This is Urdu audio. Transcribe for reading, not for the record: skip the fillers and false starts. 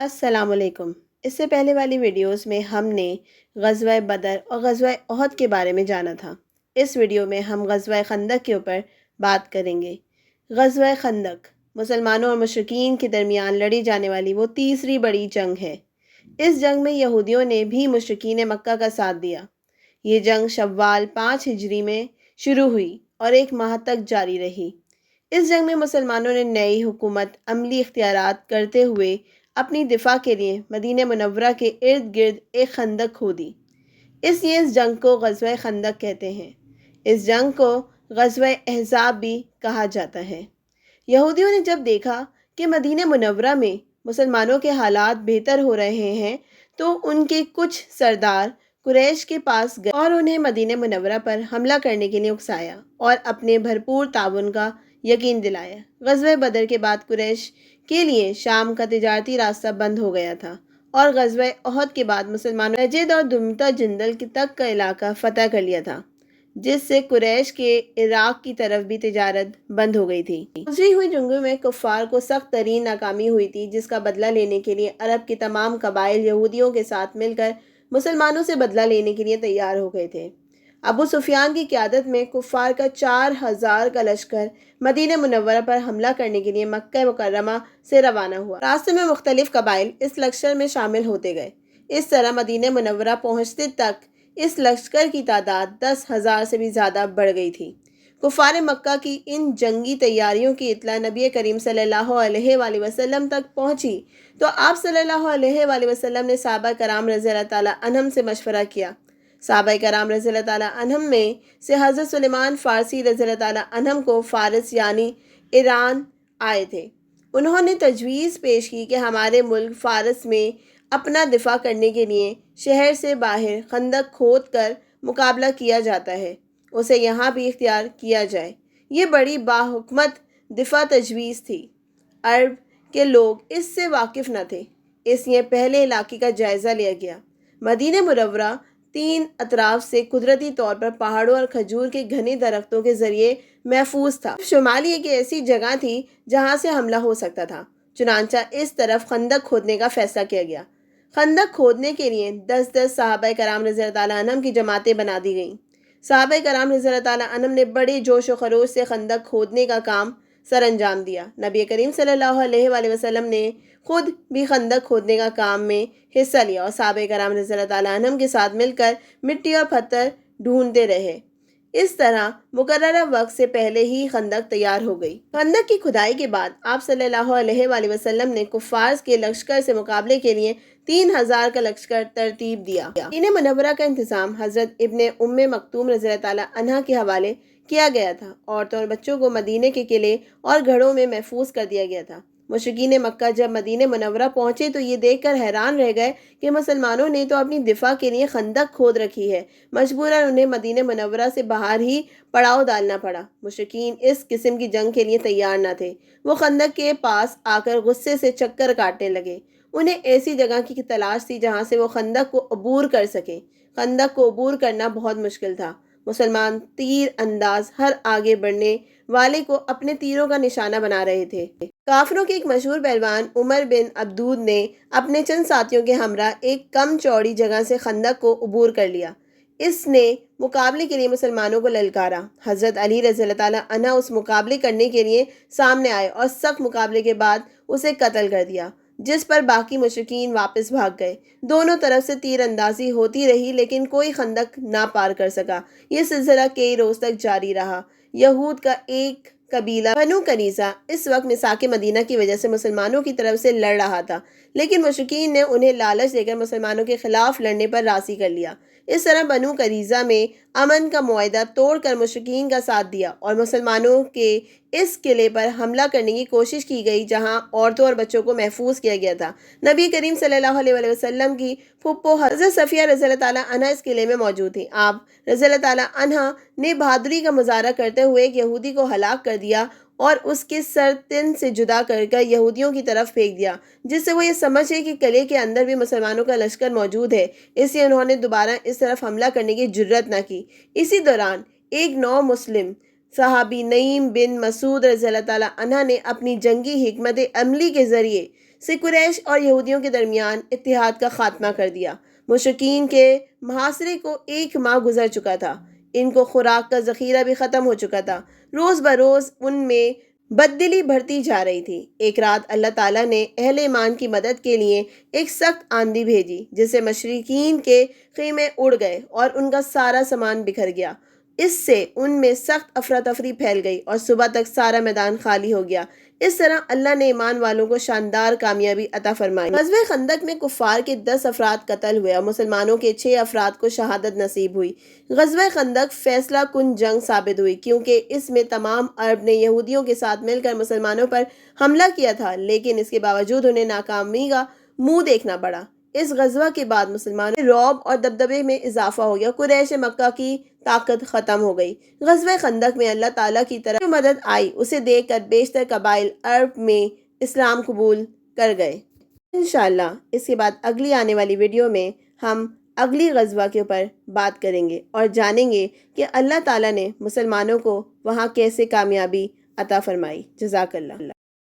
السلام علیکم۔ اس سے پہلے والی ویڈیوز میں ہم نے غزوہ بدر اور غزوہ احد کے بارے میں جانا تھا۔ اس ویڈیو میں ہم غزوہ خندق کے اوپر بات کریں گے۔ غزوہ خندق مسلمانوں اور مشرکین کے درمیان لڑی جانے والی وہ تیسری بڑی جنگ ہے۔ اس جنگ میں یہودیوں نے بھی مشرکین مکہ کا ساتھ دیا۔ یہ جنگ شوال 5 ہجری میں شروع ہوئی اور 1 ماہ تک جاری رہی۔ اس جنگ میں مسلمانوں نے نئی حکومت عملی اختیارات کرتے ہوئے اپنی دفاع کے لیے مدینہ منورہ کے ارد گرد ایک خندق کھودی۔ اس لیے اس جنگ کو غزوہ خندق کہتے ہیں۔ اس جنگ کو غزوہ احزاب بھی کہا جاتا ہے۔ یہودیوں نے جب دیکھا کہ مدینہ منورہ میں مسلمانوں کے حالات بہتر ہو رہے ہیں تو ان کے کچھ سردار قریش کے پاس گئے اور انہیں مدینہ منورہ پر حملہ کرنے کے لیے اکسایا اور اپنے بھرپور تعاون کا یقین دلایا۔ غزوہ بدر کے بعد قریش کے لیے شام کا تجارتی راستہ بند ہو گیا تھا اور غزوہ احد کے بعد مسلمانوں نے نجد اور دمتا جندل تک کا علاقہ فتح کر لیا تھا، جس سے قریش کے عراق کی طرف بھی تجارت بند ہو گئی تھی۔ گزری ہوئی جنگوں میں کفار کو سخت ترین ناکامی ہوئی تھی، جس کا بدلہ لینے کے لیے عرب کے تمام قبائل یہودیوں کے ساتھ مل کر مسلمانوں سے بدلہ لینے کے لیے تیار ہو گئے تھے۔ ابو سفیان کی قیادت میں کفار کا 4000 کا لشکر مدینہ منورہ پر حملہ کرنے کے لیے مکہ مکرمہ سے روانہ ہوا۔ راستے میں مختلف قبائل اس لشکر میں شامل ہوتے گئے۔ اس طرح مدینہ منورہ پہنچتے تک اس لشکر کی تعداد 10,000 سے بھی زیادہ بڑھ گئی تھی۔ کفار مکہ کی ان جنگی تیاریوں کی اطلاع نبی کریم صلی اللہ علیہ وآلہ وسلم تک پہنچی تو آپ صلی اللہ علیہ وآلہ وسلم نے صحابہ کرام رضی اللہ تعالیٰ عنہم سے مشورہ کیا۔ صحابہ کرام رضی اللہ تعالیٰ عنہم میں سے حضرت سلیمان فارسی رضی اللہ تعالیٰ عنہم کو فارس یعنی ایران آئے تھے۔ انہوں نے تجویز پیش کی کہ ہمارے ملک فارس میں اپنا دفاع کرنے کے لیے شہر سے باہر خندق کھود کر مقابلہ کیا جاتا ہے، اسے یہاں بھی اختیار کیا جائے۔ یہ بڑی باحکمت دفاع تجویز تھی۔ عرب کے لوگ اس سے واقف نہ تھے، اس لیے پہلے علاقے کا جائزہ لیا گیا۔ مدینہ منورہ 3 اطراف سے قدرتی طور پر پہاڑوں اور کھجور کے گھنے درختوں کے ذریعے محفوظ تھا۔ شمالی ایک ایسی جگہ تھی جہاں سے حملہ ہو سکتا تھا، چنانچہ اس طرف خندق کھودنے کا فیصلہ کیا گیا۔ خندق کھودنے کے لیے 10 صحابہ کرام رضی اللہ تعالیٰ عنہم کی جماعتیں بنا دی گئیں۔ صحابہ کرام رضی اللہ تعالیٰ عنہم نے بڑے جوش و خروش سے خندق کھودنے کا کام سر انجام دیا۔ نبی کریم صلی اللہ علیہ وآلہ وسلم نے خود بھی خندق کھودنے کا کام میں حصہ لیا اور صحابہ کرام رضی اللہ تعالیٰ عنہم کے ساتھ مل کر مٹی اور پتھر ڈھونڈتے رہے۔ اس طرح مقررہ وقت سے پہلے ہی خندق تیار ہو گئی۔ خندق کی کھدائی کے بعد آپ صلی اللہ علیہ وآلہ وسلم نے کفار کے لشکر سے مقابلے کے لیے 3000 کا لشکر ترتیب دیا۔ مدینہ منورہ کا انتظام حضرت ابن ام مکتوم رضی اللہ تعالیٰ عنہ کے حوالے کیا گیا تھا۔ عورتوں اور بچوں کو مدینے کے قلعے اور گھروں میں محفوظ کر دیا گیا تھا۔ مشرکین مکہ جب مدینہ منورہ پہنچے تو یہ دیکھ کر حیران رہ گئے کہ مسلمانوں نے تو اپنی دفاع کے لیے خندق کھود رکھی ہے۔ مجبوراً انہیں مدینہ منورہ سے باہر ہی پڑاؤ ڈالنا پڑا۔ مشرکین اس قسم کی جنگ کے لیے تیار نہ تھے۔ وہ خندق کے پاس آ کر غصے سے چکر کاٹنے لگے۔ انہیں ایسی جگہ کی تلاش تھی جہاں سے وہ خندق کو عبور کر سکیں۔ خندق کو عبور کرنا بہت مشکل تھا۔ مسلمان تیر انداز ہر آگے بڑھنے والے کو اپنے تیروں کا نشانہ بنا رہے تھے۔ کافروں کے ایک مشہور پہلوان عمر بن عبدود نے اپنے چند ساتھیوں کے ہمراہ ایک کم چوڑی جگہ سے خندق کو عبور کر لیا۔ اس نے مقابلے کے لیے مسلمانوں کو للکارا۔ حضرت علی رضی اللہ تعالیٰ عنہ اس مقابلے کرنے کے لیے سامنے آئے اور سخت مقابلے کے بعد اسے قتل کر دیا، جس پر باقی مشرکین واپس بھاگ گئے۔ دونوں طرف سے تیر اندازی ہوتی رہی لیکن کوئی خندق نہ پار کر سکا۔ یہ سلسلہ کئی روز تک جاری رہا۔ یہود کا ایک قبیلہ بنو قریظہ اس وقت میثاق مدینہ کی وجہ سے مسلمانوں کی طرف سے لڑ رہا تھا، لیکن مشرکین نے انہیں لالچ دے کر مسلمانوں کے خلاف لڑنے پر راضی کر لیا۔ اس طرح بنو قریظہ میں امن کا معاہدہ توڑ کر مشرکین کا ساتھ دیا اور مسلمانوں کے اس قلعے پر حملہ کرنے کی کوشش کی گئی جہاں عورتوں اور بچوں کو محفوظ کیا گیا تھا۔ نبی کریم صلی اللہ علیہ وآلہ وسلم کی پھپھو حضرت صفیہ رضی اللہ تعالیٰ عنہ اس قلعے میں موجود تھی۔ آپ رضی اللہ تعالیٰ عنہ نے بہادری کا مظاہرہ کرتے ہوئے ایک یہودی کو ہلاک کر دیا اور اس کے سر تن سے جدا کر کر یہودیوں کی طرف پھینک دیا، جس سے وہ یہ سمجھے کہ قلعے کے اندر بھی مسلمانوں کا لشکر موجود ہے، اس لیے انہوں نے دوبارہ اس طرف حملہ کرنے کی جرت نہ کی۔ اسی دوران ایک نو مسلم صحابی نعیم بن مسعود رضی اللہ تعالیٰ عنہ نے اپنی جنگی حکمت عملی کے ذریعے سے قریش اور یہودیوں کے درمیان اتحاد کا خاتمہ کر دیا۔ مشرکین کے محاصرے کو 1 ماہ گزر چکا تھا۔ ان کو خوراک کا ذخیرہ بھی ختم ہو چکا تھا۔ روز بروز ان میں بددلی بڑھتی جا رہی تھی۔ ایک رات اللہ تعالیٰ نے اہل ایمان کی مدد کے لیے ایک سخت آندھی بھیجی، جس سے مشرکین کے خیمے اڑ گئے اور ان کا سارا سامان بکھر گیا۔ اس سے ان میں سخت افراتفری پھیل گئی اور صبح تک سارا میدان خالی ہو گیا۔ اس طرح اللہ نے ایمان والوں کو شاندار کامیابی عطا فرمائی۔ غزوہ خندق میں کفار کے 10 افراد قتل ہوئے اور مسلمانوں کے 6 افراد کو شہادت نصیب ہوئی۔ غزوہ خندق فیصلہ کن جنگ ثابت ہوئی، کیونکہ اس میں تمام عرب نے یہودیوں کے ساتھ مل کر مسلمانوں پر حملہ کیا تھا، لیکن اس کے باوجود انہیں ناکامی کا منہ دیکھنا پڑا۔ اس غزوہ کے بعد مسلمانوں میں رعب اور دبدبے میں اضافہ ہو گیا۔ قریش مکہ کی طاقت ختم ہو گئی۔ غزوہ خندق میں اللہ تعالیٰ کی طرف جو مدد آئی، اسے دیکھ کر بیشتر قبائل عرب میں اسلام قبول کر گئے۔ انشاءاللہ اس کے بعد اگلی آنے والی ویڈیو میں ہم اگلی غزوہ کے اوپر بات کریں گے اور جانیں گے کہ اللہ تعالیٰ نے مسلمانوں کو وہاں کیسے کامیابی عطا فرمائی۔ جزاک اللہ۔